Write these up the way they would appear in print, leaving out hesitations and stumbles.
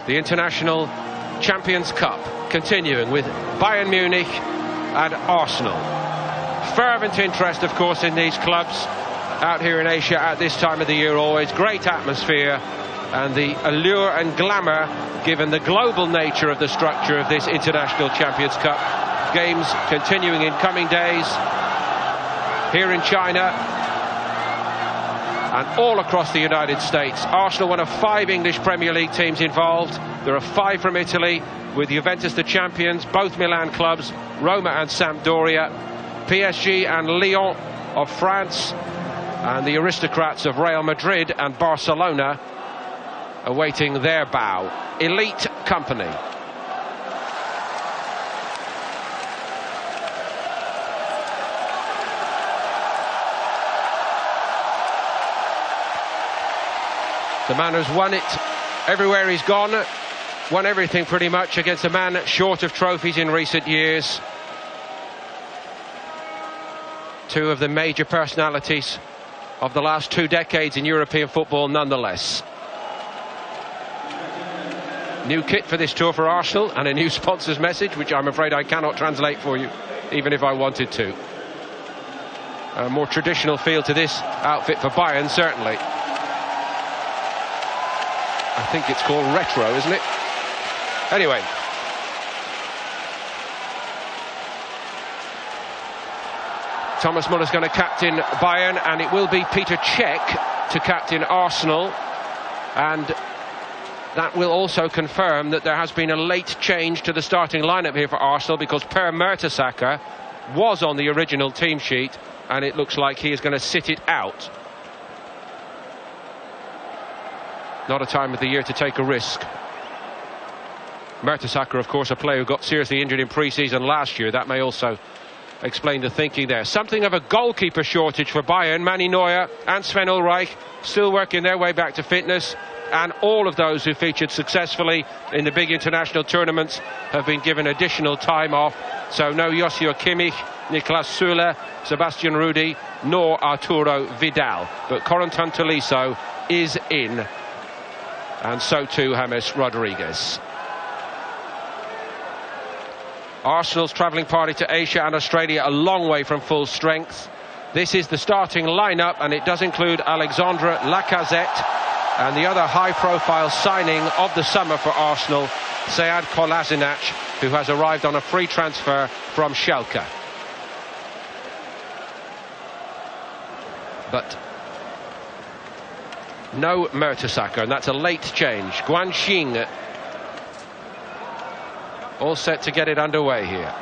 The International Champions Cup continuing with Bayern Munich and Arsenal. Fervent interest, of course, in these clubs out here in Asia at this time of the year. Always great atmosphere, and the allure and glamour given the global nature of the structure of this International Champions Cup. Games continuing in coming days here in China and all across the United States. Arsenal, one of 5 English Premier League teams involved. There are 5 from Italy, with Juventus the champions, both Milan clubs, Roma and Sampdoria, PSG and Lyon of France, and the aristocrats of Real Madrid and Barcelona awaiting their bow. Elite company. The man who's won it everywhere he's gone, won everything pretty much against a man short of trophies in recent years. 2 of the major personalities of the last 2 decades in European football nonetheless. New kit for this tour for Arsenal and a new sponsor's message, which I'm afraid I cannot translate for you, even if I wanted to. A more traditional feel to this outfit for Bayern, certainly. I think it's called retro, isn't it? Anyway. Thomas Muller's going to captain Bayern, and it will be Peter Cech to captain Arsenal. And that will also confirm that there has been a late change to the starting lineup here for Arsenal, because Per Mertesacker was on the original team sheet, and it looks like he is going to sit it out. Not a time of the year to take a risk. Mertesacker, of course, a player who got seriously injured in pre-season last year. That may also explain the thinking there. Something of a goalkeeper shortage for Bayern. Manny Neuer and Sven Ulreich still working their way back to fitness. And all of those who featured successfully in the big international tournaments have been given additional time off. So no Joshua Kimmich, Niklas Süle, Sebastian Rudy, nor Arturo Vidal. But Corentin Tolisso is in. And so too James Rodriguez. Arsenal's travelling party to Asia and Australia a long way from full strength. This is the starting lineup, and it does include Alexandre Lacazette and the other high-profile signing of the summer for Arsenal, Sead Kolasinac, who has arrived on a free transfer from Schalke. But no Mertesacker, and that's a late change. Guan Xing all set to get it underway here.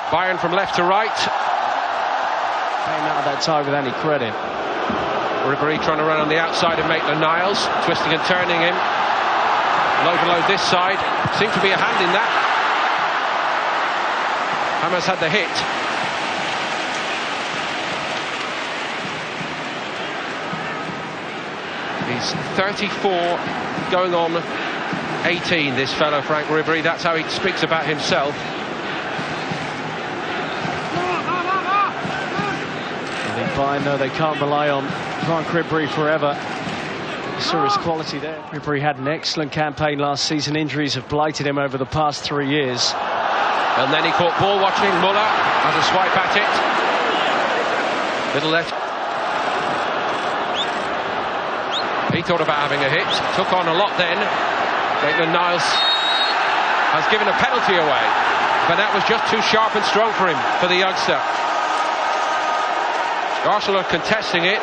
Bayern from left to right. Came out of that tie with any credit. Ribéry trying to run on the outside of Maitland-Niles, twisting and turning him. Overload this side. Seemed to be a hand in that. Hamas had the hit. He's 34, going on 18, this fellow Franck Ribéry. That's how he speaks about himself. I think Bayern know they can't rely on Franck Ribéry forever. You saw his quality there. Ribéry had an excellent campaign last season. Injuries have blighted him over the past 3 years. And then he caught ball watching. Muller has a swipe at it. Little left. He thought about having a hit. Took on a lot then. Maitland-Niles has given a penalty away. But that was just too sharp and strong for him, for the youngster. Arsenal are contesting it.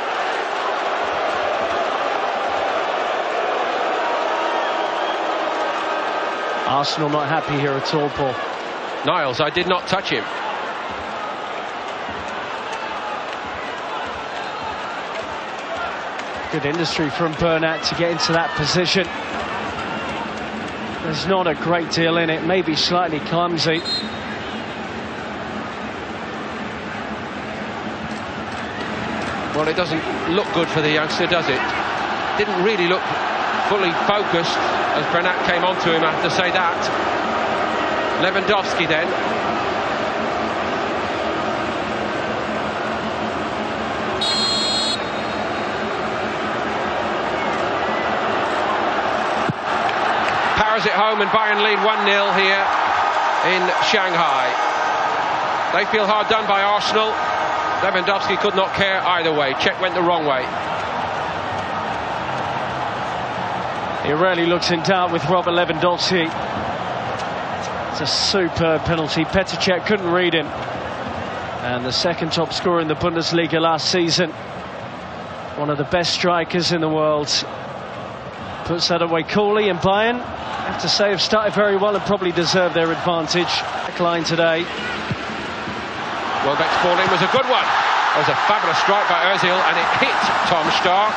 Arsenal not happy here at all, Paul. Niles, I did not touch him. Good industry from Bernat to get into that position. There's not a great deal in it, maybe slightly clumsy. Well, it doesn't look good for the youngster, does it? Didn't really look fully focused as Bernat came onto him, I have to say that. Lewandowski then. home and Bayern lead 1-0 here in Shanghai. They feel hard done by Arsenal. Lewandowski could not care either way. Czech went the wrong way. He rarely looks in doubt with Robert Lewandowski. It's a superb penalty. Petr Cech couldn't read him. And the second top scorer in the Bundesliga last season. One of the best strikers in the world. Puts that away coolly, and Bayern, I have to say, have started very well and probably deserve their advantage. Back line today. Welbeck's ball in was a good one. It was a fabulous strike by Ozil, and it hit Tom Stark.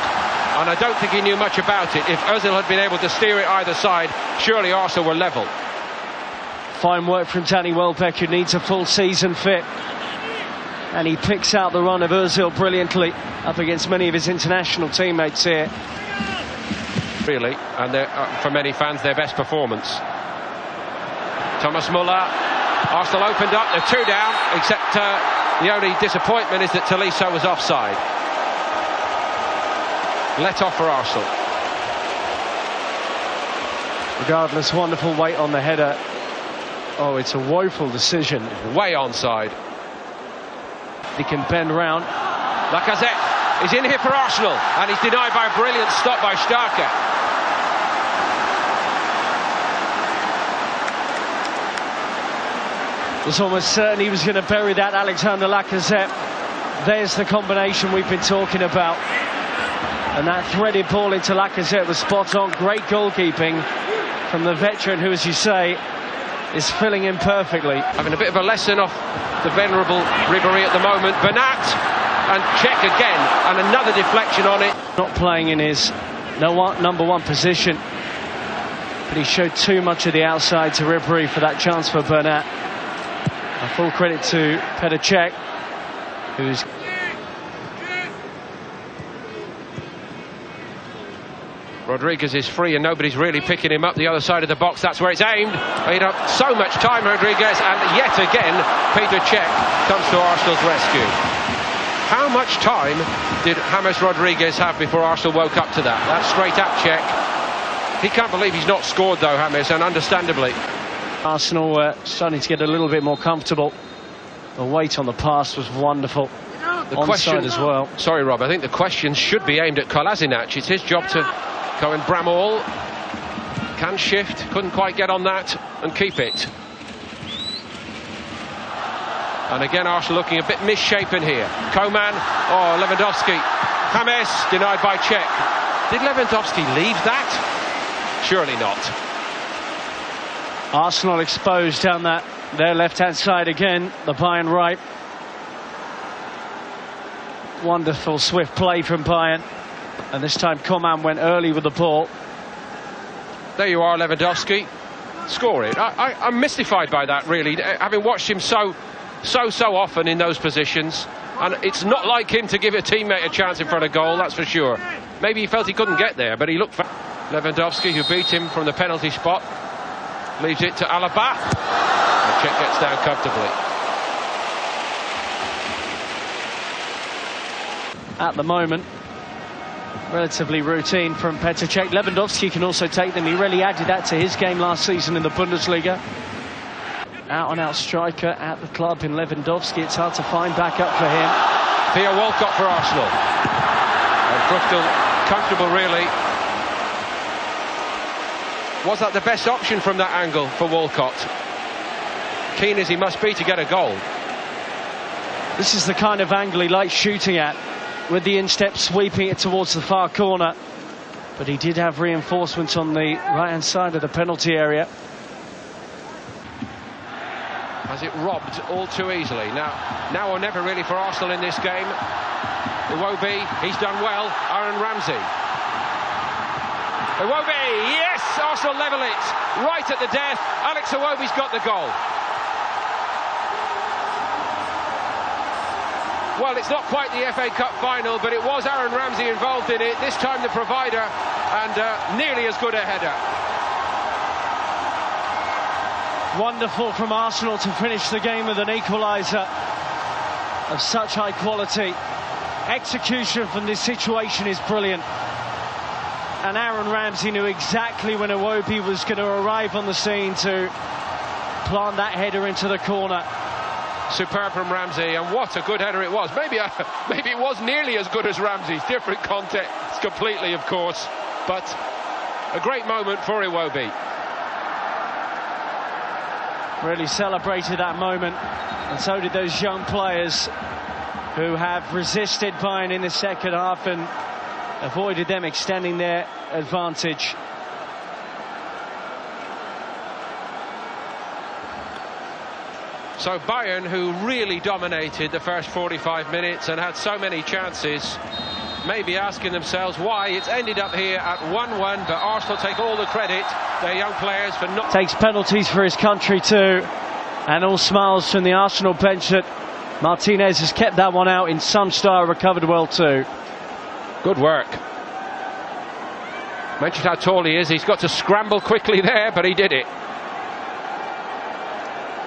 And I don't think he knew much about it. If Ozil had been able to steer it either side, surely Arsenal were level. Fine work from Danny Welbeck, who needs a full season fit. And he picks out the run of Ozil brilliantly up against many of his international teammates here. Really, and for many fans, their best performance. Thomas Muller. Arsenal opened up, they're 2 down, except the only disappointment is that Tolisso was offside. Let off for Arsenal. Regardless, wonderful weight on the header. Oh, it's a woeful decision. Way onside. He can bend round. Lacazette is in here for Arsenal, and he's denied by a brilliant stop by Starker. It was almost certain he was going to bury that, Alexander Lacazette. There's the combination we've been talking about. And that threaded ball into Lacazette was spot on. Great goalkeeping from the veteran who, as you say, is filling in perfectly. Having a bit of a lesson off the venerable Ribéry at the moment. Bernat and Cech again, and another deflection on it. Not playing in his number one position, but he showed too much of the outside to Ribéry for that chance for Bernat. A full credit to Petr Cech, who's Rodriguez is free and nobody's really picking him up the other side of the box. That's where it's aimed. Made up so much time, Rodriguez, and yet again Petr Cech comes to Arsenal's rescue. How much time did James Rodriguez have before Arsenal woke up to that? That's straight at Cech. He can't believe he's not scored though, James, and understandably. Arsenal starting to get a little bit more comfortable. The weight on the pass was wonderful. The onside question as well. Sorry, Rob, I think the question should be aimed at Kolasinac. It's his job to go and Bramall. Can shift, couldn't quite get on that and keep it. And again Arsenal looking a bit misshapen here. Coman, oh, Lewandowski. James denied by Cech. Did Lewandowski leave that? Surely not. Arsenal exposed down their left-hand side again, the Bayern right. Wonderful swift play from Bayern, and this time Coman went early with the ball. There you are, Lewandowski. Score it. I'm mystified by that, really, having watched him so often in those positions, and it's not like him to give a teammate a chance in front of goal, that's for sure. Maybe he felt he couldn't get there, but he looked Lewandowski, who beat him from the penalty spot, leaves it to Alaba, and Cech gets down comfortably. At the moment, relatively routine from Petr Cech. Lewandowski can also take them. He really added that to his game last season in the Bundesliga. Out-and-out striker at the club in Lewandowski. It's hard to find backup for him. Theo Walcott for Arsenal. And Crystal comfortable, really. Was that the best option from that angle for Walcott? Keen as he must be to get a goal. This is the kind of angle he likes shooting at, with the instep sweeping it towards the far corner. But he did have reinforcements on the right-hand side of the penalty area. Has it robbed all too easily. Now or never really for Arsenal in this game. Iwobi, he's done well. Aaron Ramsey. Iwobi, yes! Arsenal level it. Right at the death. Alex Iwobi's got the goal. Well, it's not quite the FA Cup final, but it was Aaron Ramsey involved in it. This time the provider, and nearly as good a header. Wonderful from Arsenal to finish the game with an equaliser of such high quality. Execution from this situation is brilliant. and Aaron Ramsey knew exactly when Iwobi was going to arrive on the scene to plant that header into the corner. Superb from Ramsey, and what a good header it was. Maybe it was nearly as good as Ramsey's. Different context completely, of course, but a great moment for Iwobi. Really celebrated that moment, and so did those young players who have resisted Bayern in the second half and avoided them extending their advantage. So Bayern, who really dominated the first 45 minutes and had so many chances, may be asking themselves why it's ended up here at 1-1, but Arsenal take all the credit, their young players, for not... Takes penalties for his country too, and all smiles from the Arsenal bench that Martinez has kept that one out in some style, recovered well too. Good work. Mentioned how tall he is, he's got to scramble quickly there, but he did it.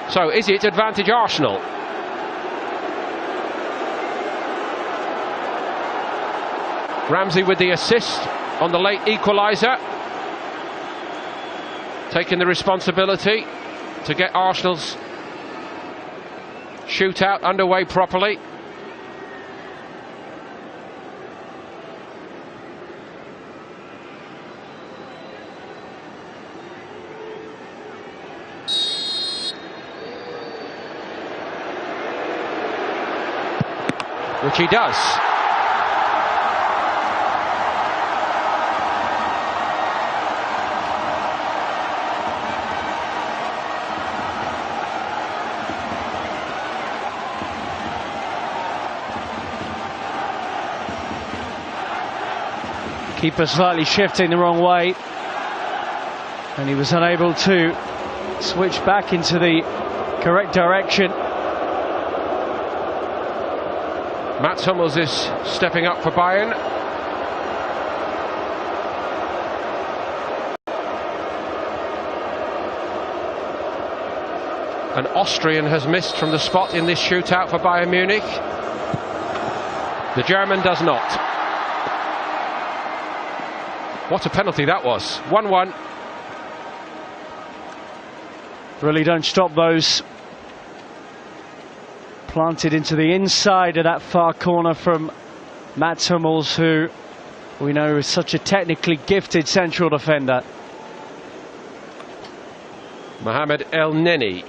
So is it advantage Arsenal? Ramsey with the assist on the late equaliser, taking the responsibility to get Arsenal's shootout underway properly. Which he does. Keeper slightly shifting the wrong way, and he was unable to switch back into the correct direction. Mats Hummels is stepping up for Bayern. An Austrian has missed from the spot in this shootout for Bayern Munich. The German does not. What a penalty that was. 1-1. Really don't stop those. Planted into the inside of that far corner from Mats Hummels, who we know is such a technically gifted central defender. Mohamed El Neni,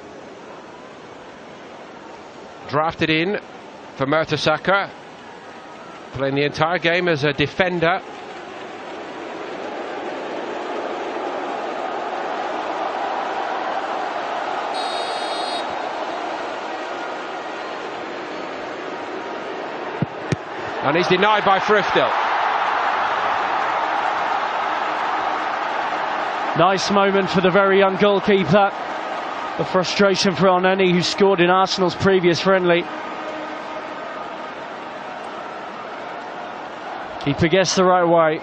drafted in for Mertesacker, playing the entire game as a defender. And he's denied by Frifdel. Nice moment for the very young goalkeeper. The frustration for El Neni, who scored in Arsenal's previous friendly. Keeper gets the right way.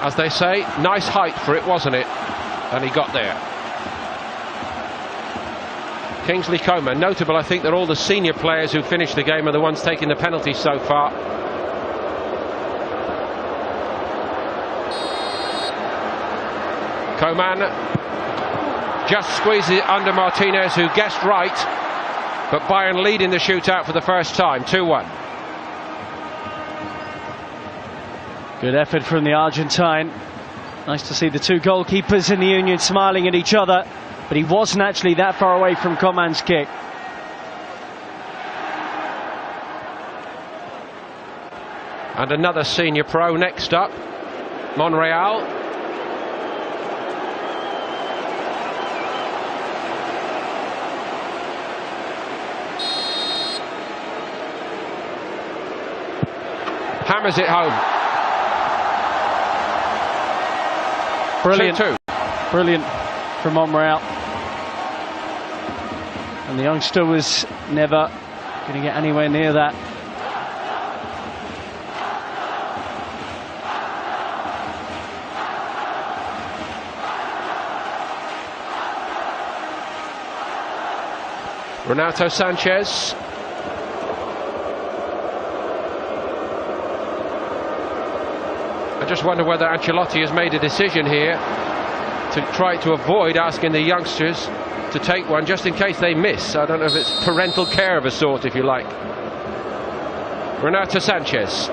As they say, nice height for it, wasn't it? And he got there. Kingsley Coman, notable I think that all the senior players who finished the game are the ones taking the penalties so far. Coman just squeezes it under Martinez, who guessed right, but Bayern lead in the shootout for the first time, 2-1. Good effort from the Argentine. Nice to see the two goalkeepers in the Union smiling at each other, but he wasn't actually that far away from Coman's kick. And another senior pro next up, Monreal. Hammers it home. Brilliant. 2-2. Brilliant from Monreal. And the youngster was never going to get anywhere near that. Renato Sanchez. just wonder whether Ancelotti has made a decision here to try to avoid asking the youngsters to take one just in case they miss. I don't know if it's parental care of a sort, if you like. Renato Sanchez.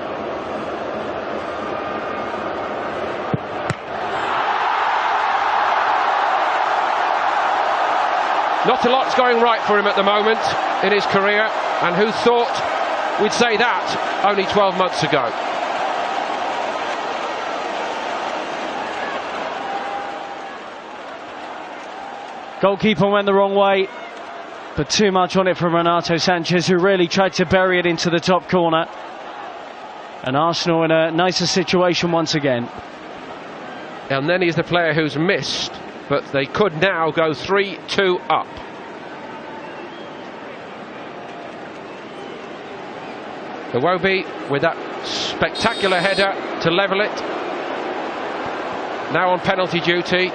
Not a lot's going right for him at the moment in his career, and who thought we'd say that only 12 months ago? Goalkeeper went the wrong way, but too much on it from Renato Sanchez, who really tried to bury it into the top corner. And Arsenal in a nicer situation once again. And then he's the player who's missed, but they could now go 3-2 up. Iwobi with that spectacular header to level it. Now on penalty duty.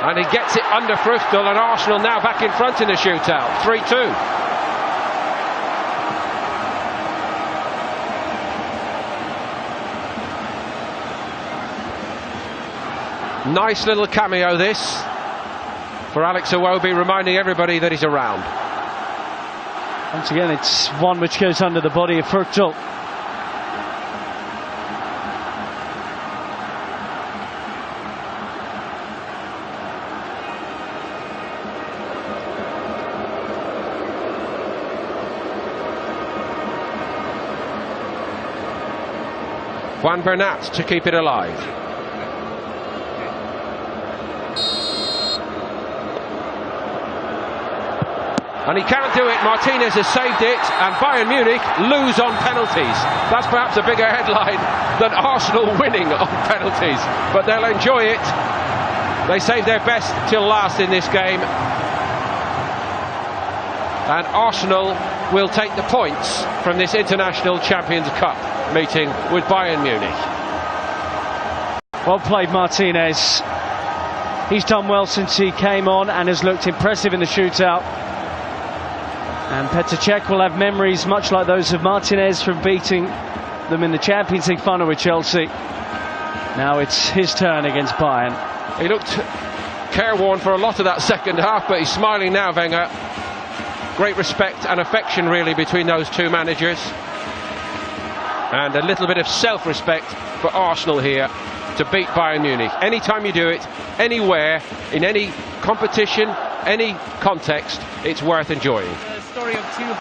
And he gets it under Früchtel, and Arsenal now back in front in the shootout. 3-2. Nice little cameo this for Alex Iwobi, reminding everybody that he's around. Once again, it's one which goes under the body of Früchtel. Juan Bernat to keep it alive. And he can't do it. Martinez has saved it, and Bayern Munich lose on penalties. That's perhaps a bigger headline than Arsenal winning on penalties, but they'll enjoy it. They saved their best till last in this game, and Arsenal will take the points from this International Champions Cup meeting with Bayern Munich. Well played, Martinez. He's done well since he came on and has looked impressive in the shootout. And Petr Cech will have memories much like those of Martinez from beating them in the Champions League final with Chelsea. Now it's his turn against Bayern. He looked careworn for a lot of that second half, but he's smiling now, Wenger. Great respect and affection really between those two managers, and a little bit of self-respect for Arsenal here to beat Bayern Munich. Anytime you do it, anywhere, in any competition, any context, it's worth enjoying. Story of two